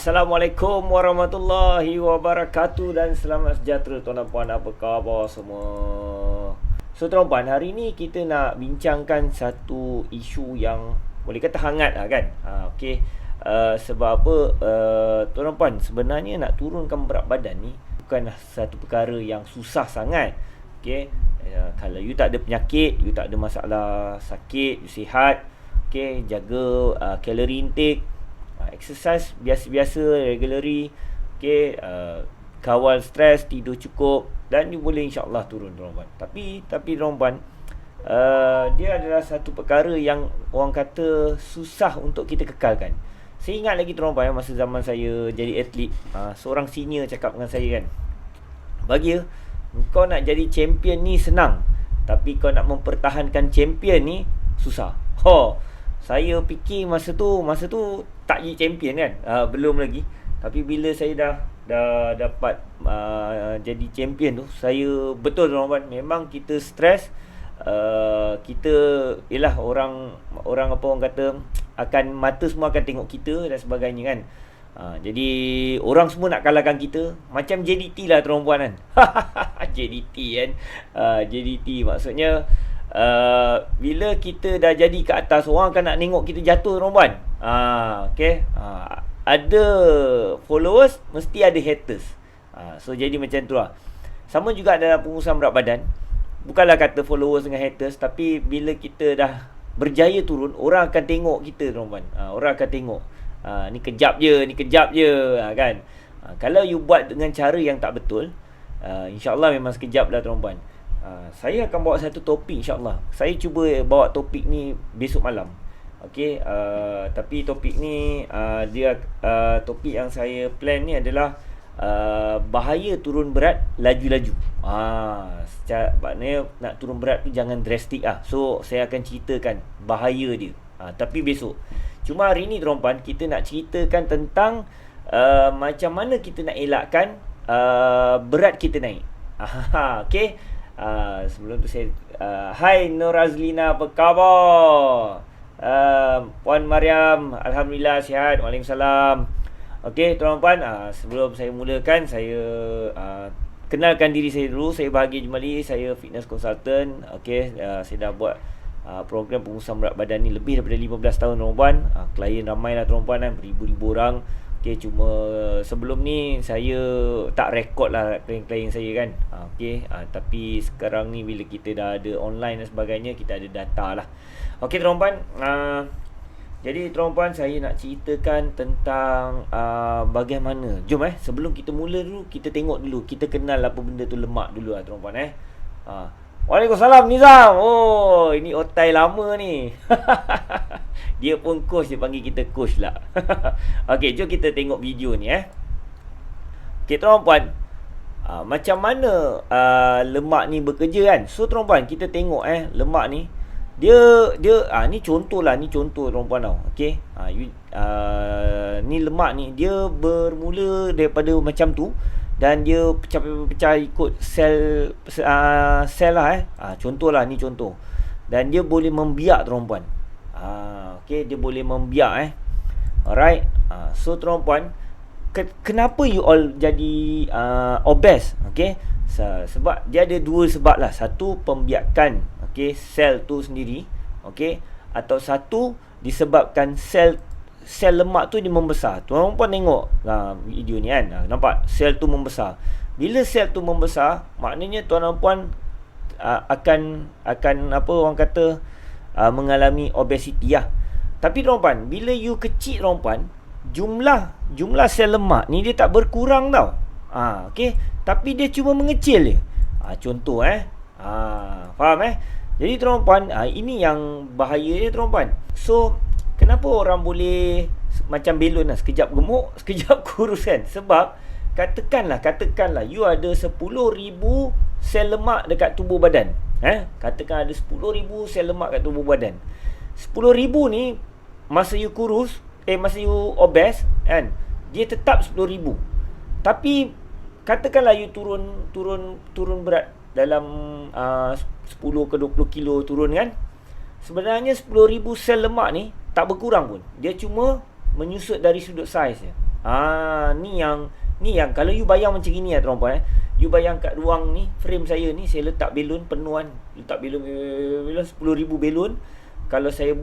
Assalamualaikum warahmatullahi wabarakatuh dan selamat sejahtera tuan dan puan, apa khabar semua. So tuan dan puan, hari ni kita nak bincangkan satu isu yang boleh kata hangat lah kan. Okay. Sebab apa, tuan dan puan, sebenarnya nak turunkan berat badan ni bukanlah satu perkara yang susah sangat. Okay. Kalau you tak ada penyakit, you tak ada masalah sakit, you sihat, okay, jaga kalori intake, exercise biasa-biasa, regularly, okay, kawal stres, tidur cukup, dan you boleh insyaAllah turun tuan puan. Tapi tuan puan, dia adalah satu perkara yang orang kata susah untuk kita kekalkan. Saya ingat lagi tuan puan, masa zaman saya jadi atlet, seorang senior cakap dengan saya kan, bagi kau nak jadi champion ni senang, tapi kau nak mempertahankan champion ni susah. Saya fikir masa tu tak jadi champion kan, belum lagi. Tapi bila saya dah dapat jadi champion tu, saya betul tuan-tuan, memang kita stres, kita ialah orang apa orang kata, akan mata semua akan tengok kita dan sebagainya kan. Jadi orang semua nak kalahkan kita, macam JDT lah tuan-tuan kan. JDT kan, JDT maksudnya bila kita dah jadi ke atas, orang akan nak tengok kita jatuh tuan-tuan. Okay. Ada followers, mesti ada haters. So jadi macam tu lah. Sama juga dalam pengurusan berat badan. Bukanlah kata followers dengan haters, tapi bila kita dah berjaya turun, orang akan tengok kita tuan-tuan. Orang akan tengok, ni kejap je kan. Kalau you buat dengan cara yang tak betul, InsyaAllah memang sekejap lah tuan-tuan. Saya akan bawa satu topik insyaAllah. Saya cuba bawa topik ni besok malam. Okay. Tapi topik ni dia topik yang saya plan ni adalah bahaya turun berat laju-laju. Maknanya nak turun berat tu jangan drastik lah. So saya akan ceritakan bahaya dia, tapi besok. Cuma hari ni tuan-tuan, kita nak ceritakan tentang macam mana kita nak elakkan berat kita naik. Okay. Sebelum tu saya hai Nur Azlina, apa khabar? Puan Mariam, alhamdulillah sihat. Waalaikumsalam. Okey tuan-tuan, sebelum saya mulakan, saya kenalkan diri saya dulu. Saya Bahagia Jumali, saya fitness consultant. Okey, saya dah buat program pengurusan berat badan ni lebih daripada 15 tahun tuan-tuan. Klien ramai lah tuan-tuan kan, beribu-ribu orang. Okay, cuma sebelum ni saya tak rekod lah klien-klien saya kan. Okay, tapi sekarang ni bila kita dah ada online dan sebagainya, kita ada data lah. Okay tuan-tuan, jadi tuan-tuan, saya nak ceritakan tentang bagaimana. Jom sebelum kita mula dulu, kita tengok dulu, kita kenal apa benda tu lemak dulu lah tuan-tuan. Waalaikumsalam Nizam. Oh, ini otai lama ni. Dia pun coach, dia panggil kita coach lah. Okey, jom kita tengok video ni Okey tuan-tuan, macam mana lemak ni bekerja kan. So tuan-tuan, kita tengok lemak ni, dia ni contoh tuan-tuan tau. Okey, ni lemak ni dia bermula daripada macam tu, dan dia pecah ikut sel lah contoh lah, ni contoh. Dan dia boleh membiak tuan-puan. Okay, dia boleh membiak alright. So tuan-puan, kenapa you all jadi obese? Okay, sebab dia ada dua sebab lah. Satu, pembiakan sel tu sendiri, okay, atau satu disebabkan sel lemak tu dia membesar. Tuan-tuan tengok video ni kan, nampak sel tu membesar. Bila sel tu membesar, maknanya tuan-tuan akan apa orang kata, mengalami obesiti lah. Tapi tuan-tuan, bila you kecil tuan-tuan, jumlah sel lemak ni dia tak berkurang tau. Okay, tapi dia cuma mengecil je. Contoh faham Jadi tuan-tuan, ini yang bahayanya tuan-tuan. So kenapa orang boleh macam belon lah, sekejap gemuk, sekejap kurus kan? Sebab katakanlah you ada 10,000 sel lemak dekat tubuh badan. Katakan ada 10,000 sel lemak kat tubuh badan. 10,000 ni masa you kurus, masa you obes kan, dia tetap 10,000. Tapi katakanlah you turun berat dalam 10 ke 20 kilo turun kan. Sebenarnya 10,000 sel lemak ni tak berkurang pun. Dia cuma menyusut dari sudut saiz je. Ni yang kalau you bayang macam gini lah tuan-puan. You bayang kat ruang ni, frame saya ni, saya letak belon penuhan. Letak belon 10,000 belon. Kalau saya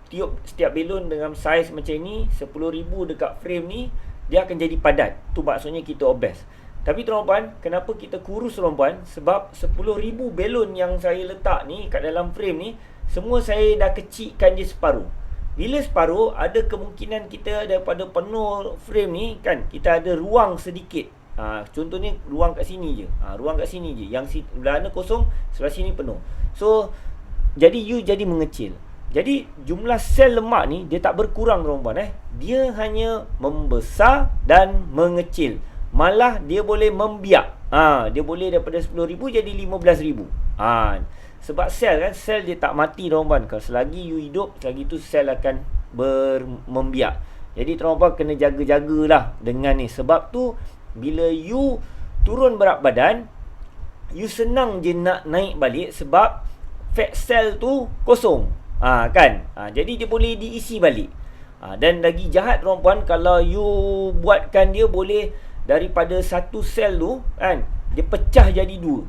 tiup setiap belon dengan saiz macam ni, 10,000 dekat frame ni, dia akan jadi padat. Tu maksudnya kita obes. Tapi tuan-puan, kenapa kita kurus tuan-puan? Sebab 10,000 belon yang saya letak ni kat dalam frame ni, semua saya dah kecilkan dia separuh. Bila separuh, ada kemungkinan kita daripada penuh frame ni kan, kita ada ruang sedikit. Contohnya ruang kat sini je. Ruang kat sini je. Yang belah mana kosong, sebelah sini penuh. So jadi you jadi mengecil. Jadi jumlah sel lemak ni dia tak berkurang tuan-puan Dia hanya membesar dan mengecil. Malah dia boleh membiak. Dia boleh daripada 10,000 jadi 15,000. Sebab sel kan, sel dia tak mati tuan-puan. Kalau selagi you hidup, selagi tu sel akan membiak. Jadi tuan-puan kena jaga-jagalah dengan ni. Sebab tu bila you turun berat badan, you senang je nak naik balik sebab fat cell tu kosong. Kan? Jadi dia boleh diisi balik. Dan lagi jahat tuan-puan, kalau you buatkan dia boleh daripada satu sel tu kan, dia pecah jadi dua.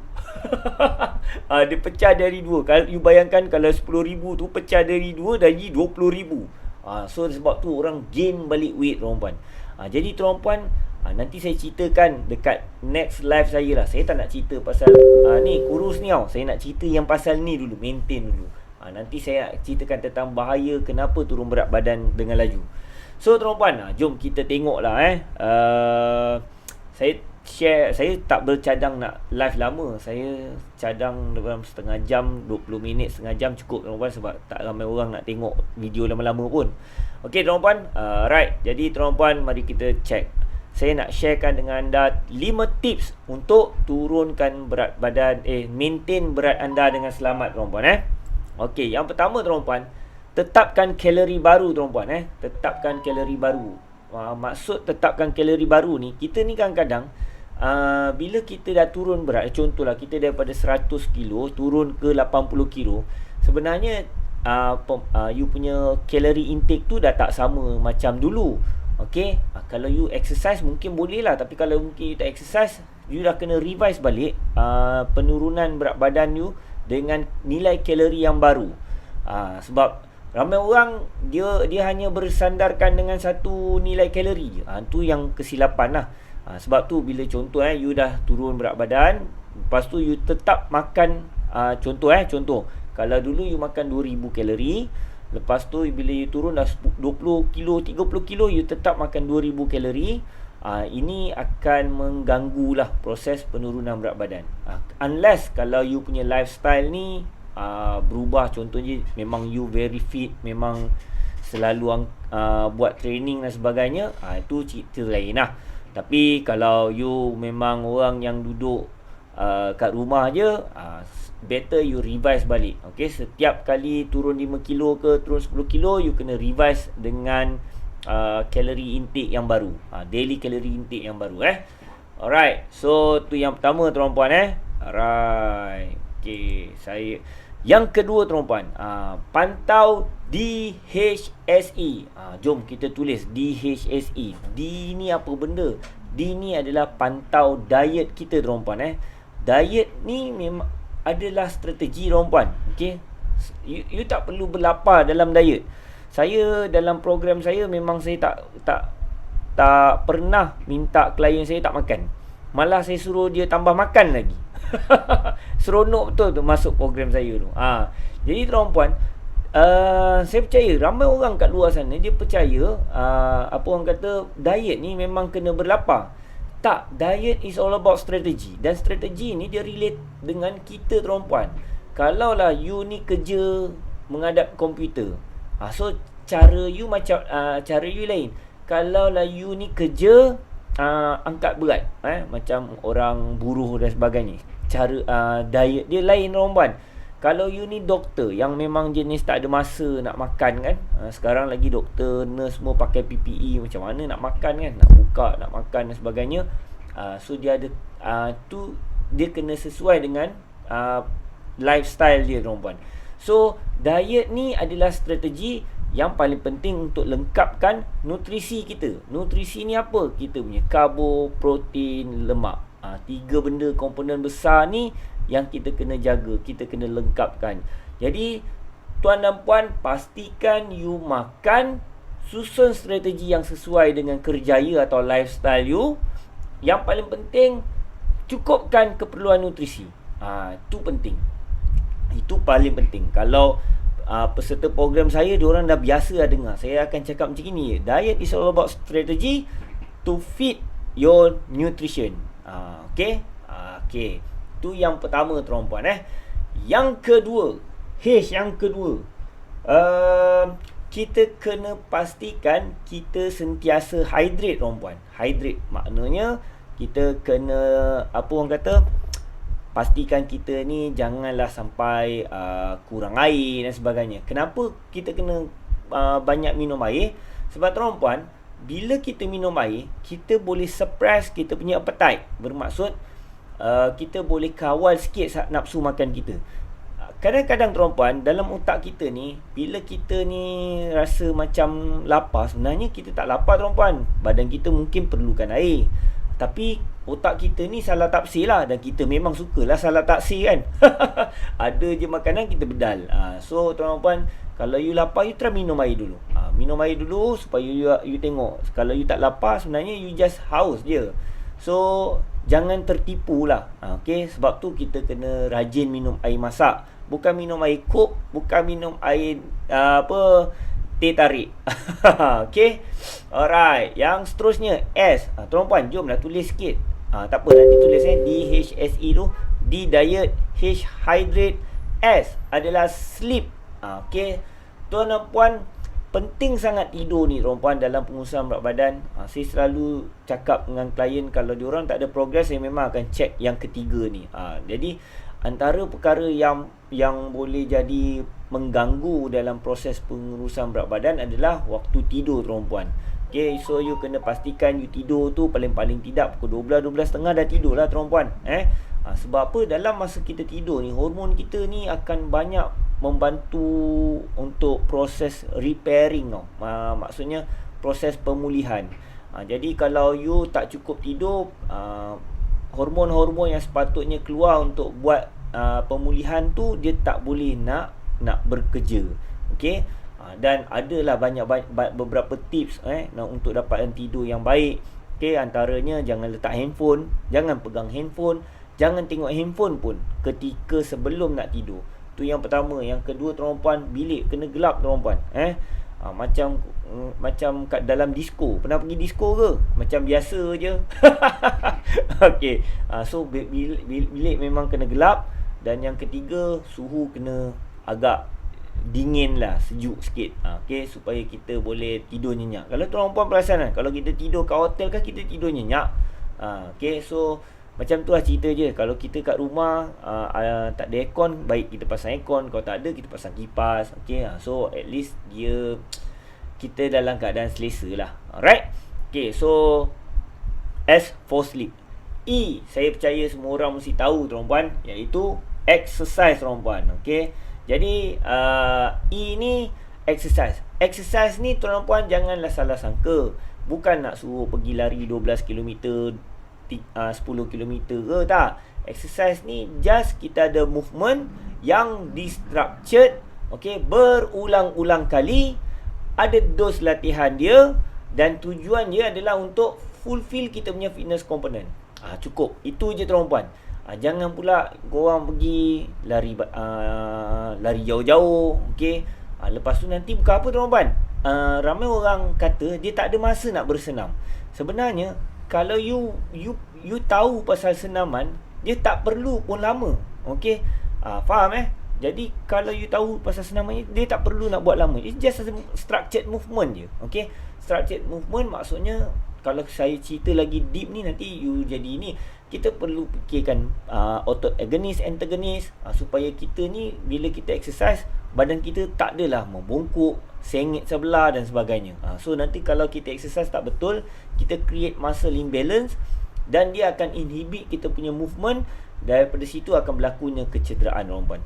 Dia pecah dari dua. Kalau you bayangkan kalau 10,000 tu pecah dari dua, jadi 20,000. So sebab tu orang gain balik weight tuan-puan. Jadi tuan-puan, nanti saya ceritakan dekat next live saya lah. Saya tak nak cerita pasal ni kurus ni tau. Saya nak cerita yang pasal ni dulu, maintain dulu. Nanti saya nak ceritakan tentang bahaya kenapa turun berat badan dengan laju. So tuan-puan, jom kita tengok lah saya share. Saya tak bercadang nak live lama. Saya cadang dalam setengah jam, 20 minit, setengah jam cukup tuan-puan. Sebab tak ramai orang nak tengok video lama-lama pun. Okay tuan-puan, right. Jadi tuan-puan, mari kita check. Saya nak sharekan dengan anda 5 tips untuk turunkan berat badan, maintain berat anda dengan selamat tuan-puan Okey, yang pertama tuan-puan, tetapkan kalori baru tuan-puan Tetapkan kalori baru. Maksud tetapkan kalori baru ni, kita ni kadang-kadang bila kita dah turun berat, contohlah kita daripada 100 kilo turun ke 80 kilo, sebenarnya you punya kalori intake tu dah tak sama macam dulu. Okay, kalau you exercise mungkin boleh lah. Tapi kalau mungkin you tak exercise, you dah kena revise balik penurunan berat badan you dengan nilai kalori yang baru. Sebab ramai orang dia hanya bersandarkan dengan satu nilai kalori je. Tu yang kesilapan lah. Sebab tu bila contoh you dah turun berat badan, lepas tu you tetap makan, contoh kalau dulu you makan 2,000 kalori, lepas tu bila you turun dah 20 kilo, 30 kilo, you tetap makan 2,000 kalori. Ini akan mengganggulah proses penurunan berat badan. Unless kalau you punya lifestyle ni berubah, contohnya memang you very fit, memang selalu buat training dan sebagainya, itu cerita lain lah. Tapi kalau you memang orang yang duduk kat rumah je, better you revise balik. Okay, setiap kali turun 5 kilo ke turun 10 kilo, you kena revise dengan calorie intake yang baru, daily calorie intake yang baru Alright, so tu yang pertama tuan-puan Alright. Okay, yang kedua tuan-puan, pantau DHSE. Jom kita tulis DHSE. D ni apa benda? D ni adalah pantau diet kita tuan-puan Diet ni memang adalah strategi tuan-puan. Okay, you tak perlu berlapar dalam diet. Saya dalam program saya memang saya tak pernah minta klien saya tak makan. Malah saya suruh dia tambah makan lagi. Seronok betul tu masuk program saya tu. Jadi tuan-puan, saya percaya ramai orang kat luar sana dia percaya apa orang kata diet ni memang kena berlapar. Tak, diet is all about strategy. Dan strategi ni dia relate dengan kita tuan-puan. Kalaulah you ni kerja menghadap komputer, so cara you macam cara you lain. Kalaulah you ni kerja angkat berat, macam orang buruh dan sebagainya, cara diet dia lain tuan-puan. Kalau you ni doktor yang memang jenis tak ada masa nak makan kan, sekarang lagi doktor, nurse semua pakai PPE, macam mana nak makan kan, nak buka, nak makan dan sebagainya. So dia ada tu dia kena sesuai dengan lifestyle dia tuan-puan. So diet ni adalah strategi yang paling penting untuk lengkapkan nutrisi kita. Nutrisi ni apa? Kita punya karbo, protein, lemak. 3 benda komponen besar ni yang kita kena jaga, kita kena lengkapkan. Jadi tuan dan puan, pastikan you makan, susun strategi yang sesuai dengan kerjaya atau lifestyle you. Yang paling penting, cukupkan keperluan nutrisi. Itu penting. Itu paling penting. Kalau peserta program saya, diorang dah biasa dah dengar saya akan cakap macam ni, diet is all about strategy to fit your nutrition. Okay. Itu yang pertama tuan puan. Yang kedua, kita kena pastikan kita sentiasa hydrate tuan puan. Hydrate maknanya kita kena, apa orang kata, pastikan kita ni janganlah sampai kurang air dan sebagainya. Kenapa kita kena banyak minum air? Sebab tuan puan, bila kita minum air, kita boleh suppress kita punya appetite. Bermaksud kita boleh kawal sikit nafsu makan kita. Kadang-kadang tuan puan, dalam otak kita ni, bila kita ni rasa macam lapar, sebenarnya kita tak lapar tuan puan. Badan kita mungkin perlukan air, tapi otak kita ni salah tafsir lah. Dan kita memang sukalah salah tafsir kan. Ada je makanan kita bedal. So tuan-tuan, kalau you lapar, you try minum air dulu. Minum air dulu supaya you tengok. Kalau you tak lapar, sebenarnya you just haus je. So jangan tertipu lah. Okay? Sebab tu kita kena rajin minum air masak. Bukan minum air kok, bukan minum air teh tarik. Okay. Alright. Yang seterusnya, S. Tuan-puan, jomlah tulis sikit. Tak apa, nanti tulis DHSE tu. D, diet. H, hydrate. S adalah sleep. Okay. Tuan dan puan, penting sangat tidur ni tuan-puan dalam pengurusan berat badan. Saya selalu cakap dengan klien, kalau diorang tak ada progress, saya memang akan check yang ketiga ni. Jadi antara perkara yang boleh jadi mengganggu dalam proses pengurusan berat badan adalah waktu tidur tuan-puan. Okay, so you kena pastikan you tidur tu paling-paling tidak pukul 12-12.30 dah tidur lah tuan-puan. Sebab apa? Dalam masa kita tidur ni, hormon kita ni akan banyak membantu untuk proses repairing tau. Maksudnya proses pemulihan. Jadi kalau you tak cukup tidur, hormon-hormon yang sepatutnya keluar untuk buat pemulihan tu, dia tak boleh nak bekerja. Okey. Dan adalah banyak beberapa tips untuk dapatkan tidur yang baik. Okey, antaranya jangan letak handphone, jangan pegang handphone, jangan tengok handphone pun ketika sebelum nak tidur. Tu yang pertama. Yang kedua tuan-puan, bilik kena gelap tuan-puan. Macam kat dalam disco. Pernah pergi disco ke? Macam biasa je. Okey. So bilik memang kena gelap. Dan yang ketiga, suhu kena agak dingin lah, sejuk sikit. Okay, supaya kita boleh tidur nyenyak. Kalau tuan-puan perasan kan, kalau kita tidur kat hotel kan, kita tidur nyenyak. Okay, so macam tu lah cerita je. Kalau kita kat rumah tak ada aircon, baik kita pasang aircon. Kalau tak ada, kita pasang kipas. Okay, so at least kita dalam keadaan selesa lah. Alright. Okay, so S for sleep. E, saya percaya semua orang mesti tahu tuan-puan, iaitu exercise tuan-puan. Okay, jadi E ni exercise. Exercise ni tuan-puan janganlah salah sangka, bukan nak suruh pergi lari 12 km, 10 km ke, tak. Exercise ni just kita ada movement yang di-structured, okay, berulang-ulang kali. Ada dos latihan dia, dan tujuan dia adalah untuk fulfill kita punya fitness component. Cukup. Itu je tuan-puan. Jangan pula korang pergi lari jauh-jauh. Okay. Lepas tu nanti bukan apa tuan-puan, ramai orang kata dia tak ada masa nak bersenam. Sebenarnya kalau you tahu pasal senaman, dia tak perlu pun lama. Okay. Faham Jadi kalau you tahu pasal senaman, dia tak perlu nak buat lama. It's just a structured movement je. Okay. Structured movement maksudnya, kalau saya cerita lagi deep ni, nanti you jadi ni. Kita perlu fikirkan otot agonis, antagonis, supaya kita ni bila kita exercise, badan kita tak adalah membungkuk, sengit sebelah dan sebagainya. So nanti kalau kita exercise tak betul, kita create muscle imbalance, dan dia akan inhibit kita punya movement. Daripada situ akan berlakunya kecederaan tuan-puan.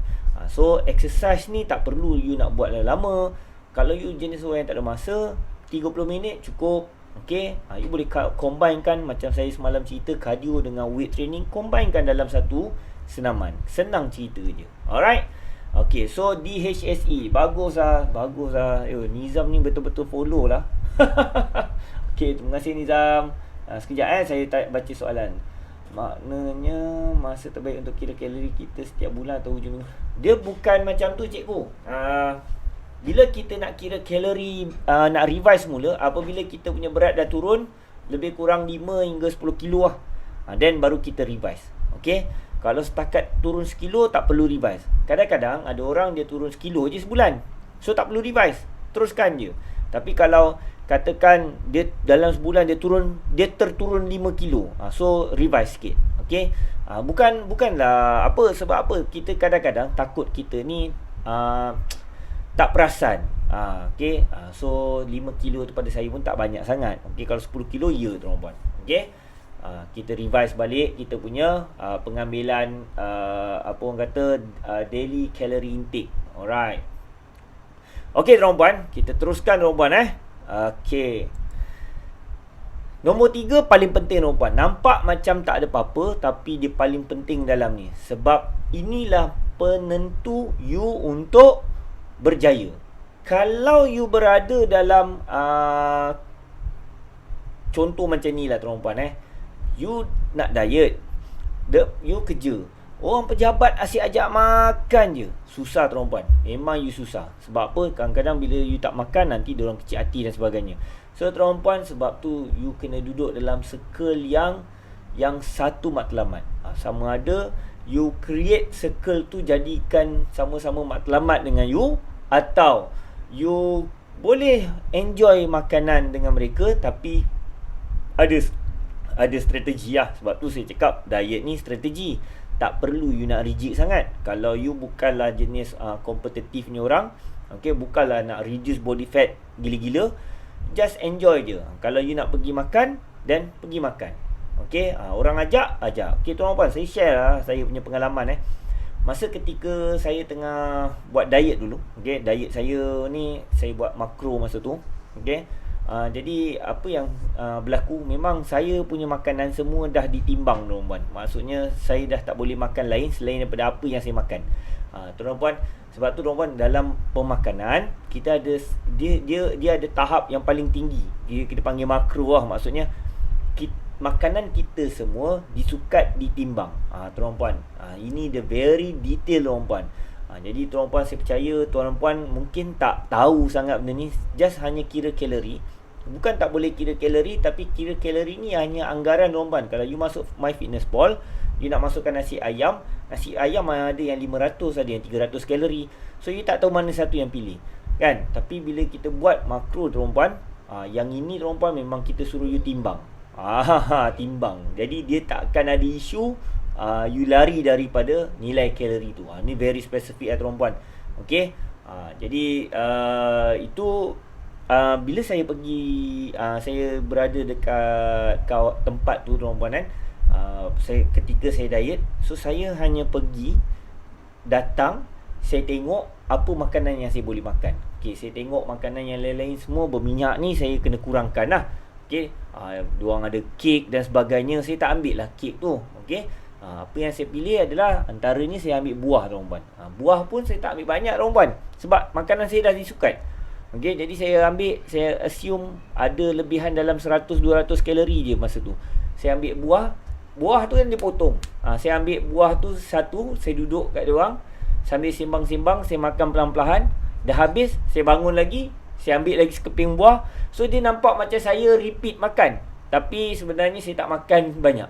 So exercise ni tak perlu you nak buat lama. Kalau you jenis orang yang tak ada masa, 30 minit cukup. Okay, you boleh combinekan. Macam saya semalam cerita, cardio dengan weight training, combinekan dalam satu senaman. Senang cerita je. Alright. Okay, so DHSE, bagus lah. Nizam ni betul-betul follow lah. Okay, terima kasih Nizam. Sekejap saya baca soalan. Maknanya masa terbaik untuk kira kalori kita setiap bulan atau hujung minggu? Dia bukan macam tu cikgu. Bila kita nak kira kalori, nak revise mula, apabila kita punya berat dah turun lebih kurang 5 hingga 10 kilo lah, then baru kita revise. Okay, kalau setakat turun sekilo tak perlu revise. Kadang-kadang ada orang dia turun sekilo je sebulan, so tak perlu revise, teruskan je. Tapi kalau katakan dia dalam sebulan dia terturun 5 kilo, so revise sikit. Okay, bukanlah apa, sebab apa kita kadang-kadang takut kita ni tak perasan. Okay, so 5 kilo tu pada saya pun tak banyak sangat. Okay, kalau 10 kilo ya tuan-tuan. Okay, kita revise balik kita punya pengambilan apa orang kata daily calorie intake. Alright. Okay tuan-tuan, kita teruskan tuan-tuan. Okay, nombor 3 paling penting tuan-tuan. Nampak macam tak ada apa-apa, tapi dia paling penting dalam ni. Sebab inilah penentu you untuk berjaya. Kalau you berada dalam contoh macam ni lah tuan-tuan. You nak diet, you kerja, orang pejabat asyik ajak makan je, susah tuan-tuan. Memang you susah. Sebab apa? Kadang-kadang bila you tak makan, nanti diorang kecil hati dan sebagainya. So tuan-tuan, sebab tu you kena duduk dalam circle yang satu matlamat. Sama ada you create circle tu, jadikan sama-sama matlamat dengan you, atau you boleh enjoy makanan dengan mereka, tapi ada strategi lah. Sebab tu saya cakap diet ni strategi. Tak perlu you nak rigid sangat. Kalau you bukanlah jenis kompetitif ni orang, okay, bukanlah nak reduce body fat gila-gila, just enjoy je. Kalau you nak pergi makan, then pergi makan. Okay, orang ajak. Okay tuan-tuan, saya share lah saya punya pengalaman. Masa ketika saya tengah buat diet dulu, okay, diet saya ni, saya buat makro masa tu. Okay, jadi apa yang berlaku, memang saya punya makanan semua dah ditimbang tuan-tuan. Maksudnya saya dah tak boleh makan lain selain daripada apa yang saya makan. Tuan-tuan, sebab tu tuan-tuan, dalam pemakanan kita ada dia ada tahap yang paling tinggi. Kita panggil makro lah. Maksudnya makanan kita semua disukat, ditimbang. Tuan-tuan, ini the very detail tuan-tuan. Jadi tuan-puan, saya percaya tuan-puan mungkin tak tahu sangat benda ni, just hanya kira kalori. Bukan tak boleh kira kalori, tapi kira kalori ni hanya anggaran tuan-puan. Kalau you masuk MyFitnessPal, you nak masukkan nasi ayam ada yang 500, ada yang 300 kalori. So you tak tahu mana satu yang pilih, kan? Tapi bila kita buat makro tuan-puan, yang ini tuan-puan memang kita suruh you timbang. Timbang. Jadi dia takkan ada isu you lari daripada nilai kalori tu. Ni very spesifik lah tuan-puan. Okay, jadi itu bila saya pergi, saya berada dekat tempat tu tuan-puan, ketika saya diet, so saya hanya pergi, datang, saya tengok apa makanan yang saya boleh makan. Okay, saya tengok makanan yang lain-lain semua berminyak ni saya kena kurangkan lah. Okay, diorang ada kek dan sebagainya, saya tak ambil lah kek tu. Okay, apa yang saya pilih adalah antaranya saya ambil buah tuan-puan. Buah pun saya tak ambil banyak tuan-puan, sebab makanan saya dah disukat. Okay, jadi saya assume ada lebihan dalam 100-200 kalori je masa tu. Saya ambil buah tu yang dipotong. Saya ambil buah tu satu, saya duduk kat diorang, sambil sembang-sembang, saya makan pelan-pelan. Dah habis, saya bangun lagi, saya ambil lagi sekeping buah. So dia nampak macam saya repeat makan, tapi sebenarnya saya tak makan banyak.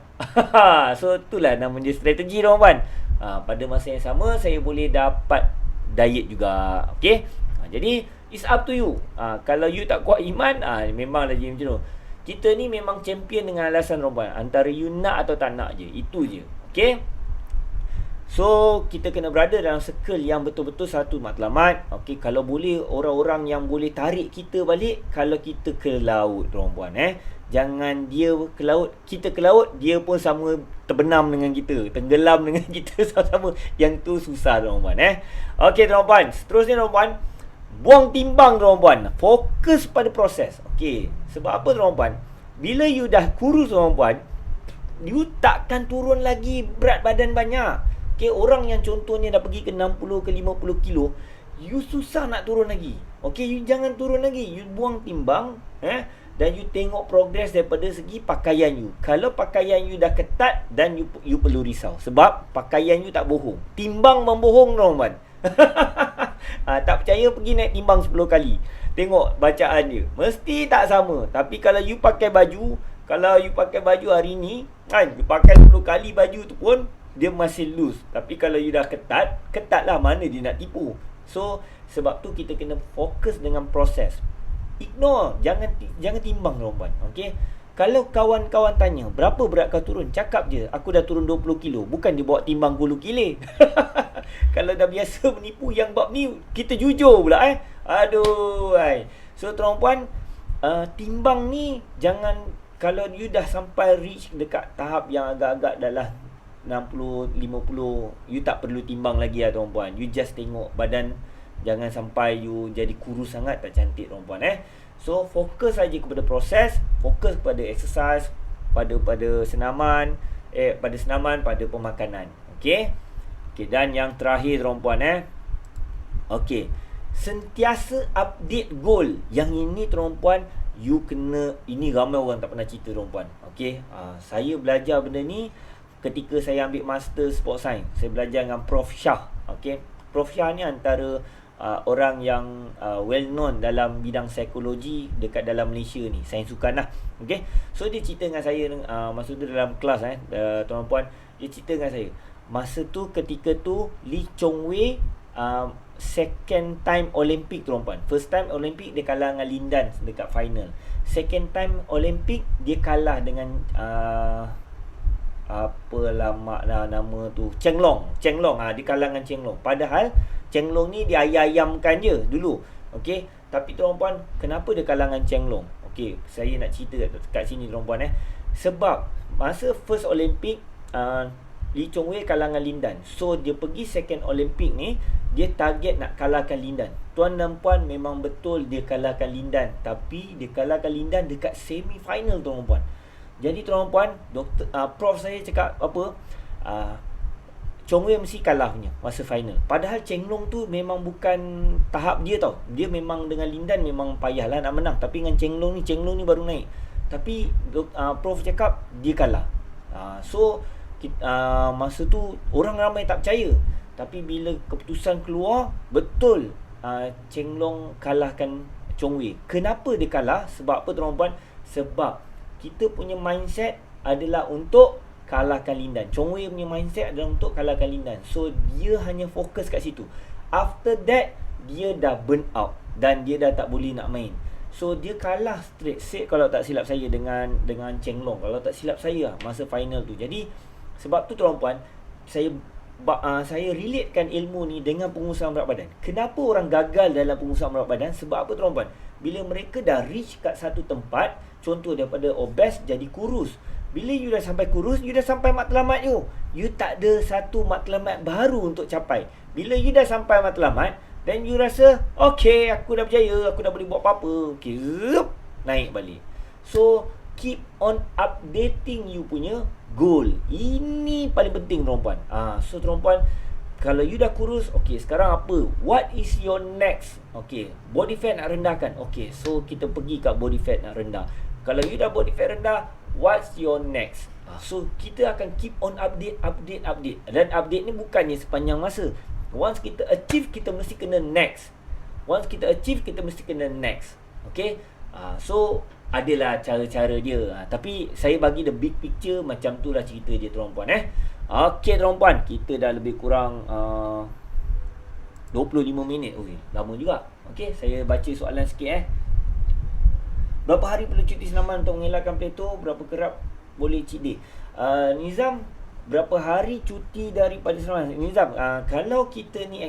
So itulah nama dia strategi tuan-tuan. Pada masa yang sama saya boleh dapat diet juga. Okay, jadi it's up to you. Kalau you tak kuat iman, memanglah je macam tu. Kita ni memang champion dengan alasan tuan-tuan. Antara you nak atau tak nak je, itu je. Okay, so kita kena berada dalam circle yang betul-betul satu matlamat. Okay, kalau boleh orang-orang yang boleh tarik kita balik kalau kita ke laut tuan-puan. Jangan dia ke laut, kita ke laut, dia pun sama terbenam dengan kita, tenggelam dengan kita sama-sama. Yang tu susah tuan-puan. Okay tuan-puan, seterusnya tuan-puan, Buang timbang tuan-puan. Fokus pada proses. Okey. Sebab apa tuan-puan? Bila you dah kurus tuan-puan, you takkan turun lagi berat badan banyak. Okey, orang yang contohnya dah pergi ke 60 ke 50 kilo, you susah nak turun lagi. Okey, you jangan turun lagi. You buang timbang, dan you tengok progres daripada segi pakaian you. Kalau pakaian you dah ketat, dan you perlu risau. Sebab pakaian you tak bohong. Timbang membohong tuan-puan. Tak percaya, pergi naik timbang 10 kali. Tengok bacaan dia. Mesti tak sama. Tapi kalau you pakai baju, hari ni, kan, you pakai 10 kali baju tu pun, dia masih loose. Tapi kalau you dah ketat lah, mana dia nak tipu. So, sebab tu kita kena fokus dengan proses. Ignore, jangan timbang tuan-puan. Okey. Kalau kawan-kawan tanya, berapa berat kau turun? Cakap je, aku dah turun 20 kilo. Bukan dia bawa timbang 10 kilo. Kalau dah biasa menipu yang bab ni, kita jujur pula Aduh. So tuan-puan, timbang ni jangan, kalau you dah sampai reach dekat tahap yang agak-agak dah lah 60, 50, you tak perlu timbang lagi lah tuan-puan. You just tengok badan. Jangan sampai you jadi kurus sangat, tak cantik tuan-puan. So fokus saja kepada proses, fokus kepada exercise, pada senaman, pada pemakanan. Okey, dan yang terakhir tuan-puan, okey, sentiasa update goal. Yang ini tuan-puan, you kena, ini ramai orang tak pernah cerita tuan-puan. Okey, saya belajar benda ni ketika saya ambil master sport science. Saya belajar dengan Prof Shah. Okey, Prof Shah ni antara orang yang well known dalam bidang psikologi dekat dalam Malaysia ni, sains sukan lah. Okay, so dia cerita dengan saya, masa tu dalam kelas tuan-puan, dia cerita dengan saya, masa tu ketika tu Lee Chong Wei second time Olympic tuan-puan. First time Olympic dia kalah dengan Lin Dan dekat final. Second time Olympic dia kalah dengan apa lama dah nama tu, Chen Long, dia kalah dengan Chen Long. Padahal Chen Long ni dia ayam-ayamkan je dulu. Okey, tapi tuan-puan, kenapa dia kalah dengan Chen Long? Okey, saya nak cerita kat sini tuan-puan sebab masa first Olympic Lee Chong Wei kalah dengan Lin Dan. So dia pergi second Olympic ni, dia target nak kalahkan Lin Dan. Tuan dan puan, memang betul dia kalahkan Lin Dan, tapi dia kalahkan Lin Dan dekat semi final tuan-puan. Jadi tuan-puan, prof saya cakap apa? Chong Wei mesti kalah punya masa final. Padahal Chen Long tu memang bukan tahap dia tau. Dia memang dengan Lin Dan memang payahlah nak menang. Tapi dengan Chen Long ni baru naik. Tapi prof cakap dia kalah. So masa tu orang ramai tak percaya. Tapi bila keputusan keluar, betul Chen Long kalahkan Chong Wei. Kenapa dia kalah? Sebab apa tuan-puan? Sebab kita punya mindset adalah untuk kalahkan Lin Dan. Chong Wei punya mindset adalah untuk kalahkan Lin Dan. So dia hanya fokus kat situ. After that, dia dah burn out dan dia dah tak boleh nak main. So dia kalah straight set kalau tak silap saya dengan Chen Long. Kalau tak silap saya masa final tu. Jadi sebab tu tuan-puan, saya relatekan ilmu ni dengan pengusaha berat badan. Kenapa orang gagal dalam pengusaha berat badan? Sebab apa tuan-puan? Bila mereka dah reach kat satu tempat, contoh daripada obes jadi kurus. Bila you dah sampai kurus, you dah sampai matlamat you. You tak ada satu matlamat baru untuk capai. Bila you dah sampai matlamat, then you rasa, okay, aku dah berjaya, aku dah boleh buat apa-apa. Okay, naik balik. So, keep on updating you punya goal. Ini paling penting tuan-puan. So tuan-puan, kalau you dah kurus, okay, sekarang apa? What is your next? Okay, body fat nak rendahkan. Okay, so kita pergi kat body fat nak rendah. Kalau you dah body fat rendah, what's your next? So kita akan keep on update. Dan update ni bukannya sepanjang masa. Once kita achieve, kita mesti kena next. Once kita achieve, kita mesti kena next. Okay, so adalah cara-cara dia. Tapi saya bagi the big picture, macam tu lah cerita dia tuan-puan. Okay tuan-puan, kita dah lebih kurang 25 minit. Lama juga. Okay, saya baca soalan sikit. Berapa hari perlu cuti senaman untuk mengelakkan plateau? Berapa kerap boleh cheat day? Nizam, berapa hari cuti daripada senaman? Nizam, kalau kita ni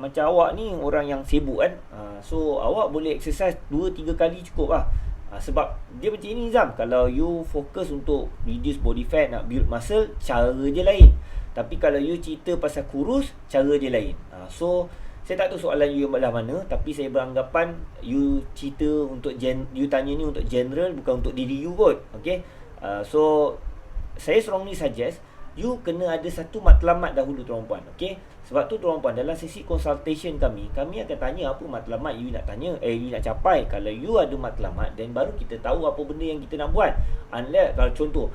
macam awak ni orang yang sibuk kan, so awak boleh exercise 2-3 kali cukup lah. Sebab dia macam ni Nizam, kalau you fokus untuk reduce body fat, nak build muscle, cara je lain. Tapi kalau you cerita pasal kurus, cara je lain. So Saya tak tahu soalan you belah mana, tapi saya beranggapan you cerita untuk you tanya ni untuk general, bukan untuk diri you kot. Okay, so saya strongly suggest you kena ada satu matlamat dahulu tuan puan. Okay, sebab tu tuan puan, dalam sesi consultation kami akan tanya apa matlamat you nak tanya, you nak capai. Kalau you ada matlamat, then baru kita tahu apa benda yang kita nak buat. Unless, kalau contoh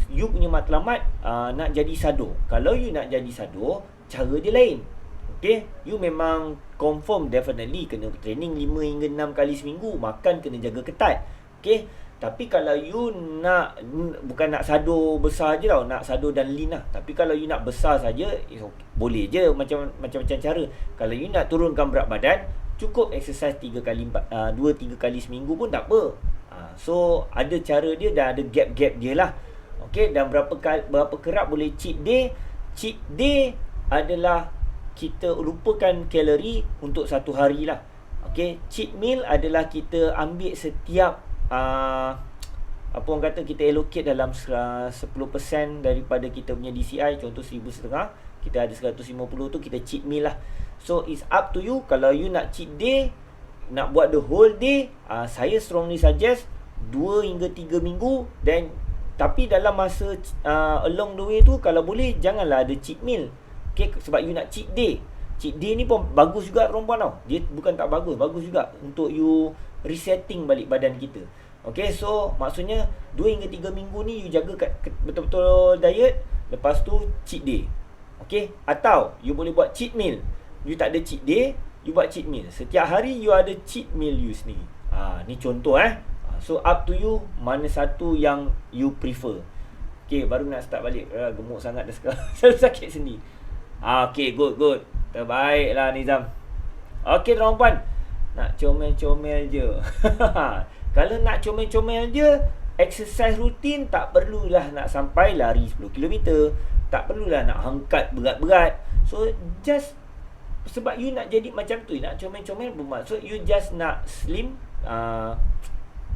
you punya matlamat nak jadi sado. Kalau you nak jadi sado, cara dia lain. Okay, you memang confirm definitely kena training 5 hingga 6 kali seminggu, makan kena jaga ketat. Okay, tapi kalau you nak, bukan nak sado besar je tau, nak sado dan lean lah. Tapi kalau you nak besar saja, boleh je macam-macam cara. Kalau you nak turunkan berat badan, cukup exercise 2-3 kali seminggu pun tak apa. So ada cara dia dan ada gap-gap dia lah. Okay, dan berapa kerap boleh cheat day. Cheat day adalah kita lupakan kalori untuk satu hari lah. Okay, cheat meal adalah kita ambil setiap apa orang kata, kita allocate dalam 10% daripada kita punya DCI. Contoh 1,500, kita ada 150 tu kita cheat meal lah. So it's up to you. Kalau you nak cheat day, nak buat the whole day, saya strongly suggest 2 hingga 3 minggu. Dan tapi dalam masa along the way tu, kalau boleh janganlah ada cheat meal. Okay, sebab you nak cheat day. Cheat day ni pun bagus juga perempuan tau. Dia bukan tak bagus, bagus juga untuk you resetting balik badan kita. Okay, so maksudnya 2 hingga 3 minggu ni you jaga betul-betul diet. Lepas tu cheat day. Okay, atau you boleh buat cheat meal. You tak ada cheat day, you buat cheat meal. Setiap hari you ada cheat meal you sendiri. Ni contoh So up to you mana satu yang you prefer. Okay, baru nak start balik. Gemuk sangat dah sekarang. Sakit sendiri. Okay, good. Terbaiklah Nizam. Okay tuan-puan, nak comel-comel je. Kalau nak comel-comel je, exercise rutin tak perlulah nak sampai lari 10 km. Tak perlulah nak angkat berat-berat. So just sebab you nak jadi macam tu, nak comel-comel, bermaksud you just nak slim,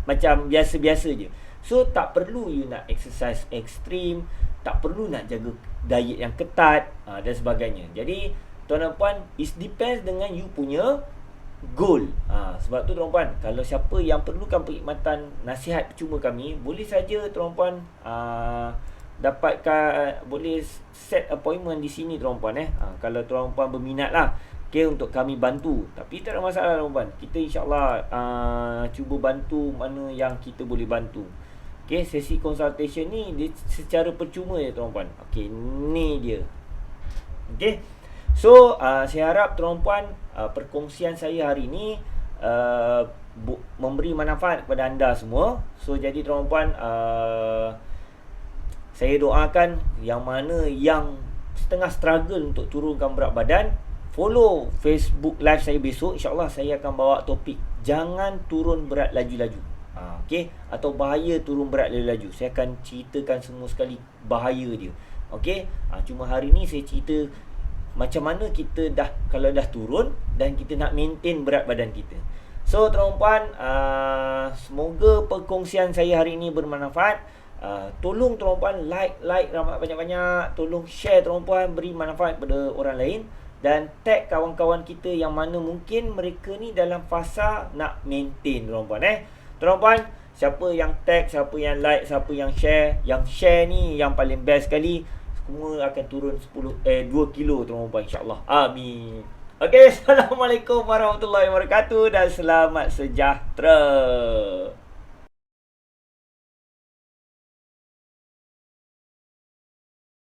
macam biasa-biasa je. So tak perlu you nak exercise ekstrim, tak perlu nak jaga diet yang ketat dan sebagainya. Jadi tuan dan puan, it depends dengan you punya goal. Sebab tu tuan puan, kalau siapa yang perlukan perkhidmatan nasihat percuma kami, boleh saja tuan puan dapatkan, boleh set appointment di sini tuan puan kalau tuan puan berminat lah. Okay, untuk kami bantu. Tapi tak ada masalah tuan puan. Kita insyaAllah cuba bantu mana yang kita boleh bantu. Okay, sesi consultation ni dia secara percuma je tuan puan. Okay, ni dia. Okay, so saya harap tuan puan perkongsian saya hari ni memberi manfaat kepada anda semua. So jadi tuan puan, saya doakan yang mana yang setengah struggle untuk turunkan berat badan, follow Facebook live saya besok. InsyaAllah saya akan bawa topik jangan turun berat laju-laju. Okay, atau bahaya turun berat laju-laju. Saya akan ceritakan semua sekali bahaya dia. Okay, cuma hari ni saya cerita macam mana kita dah, kalau dah turun dan kita nak maintain berat badan kita. So tuan-puan, semoga perkongsian saya hari ini bermanfaat. Tolong tuan-puan like banyak-banyak. Tolong share tuan-puan, beri manfaat kepada orang lain. Dan tag kawan-kawan kita yang mana mungkin mereka ni dalam fasa nak maintain tuan-puan. Tuan-puan, siapa yang tag, siapa yang like, siapa yang share. Yang share ni yang paling best sekali. Semua akan turun 2 kilo tuan-puan, insyaAllah. Amin. Okay, Assalamualaikum warahmatullahi wabarakatuh dan selamat sejahtera.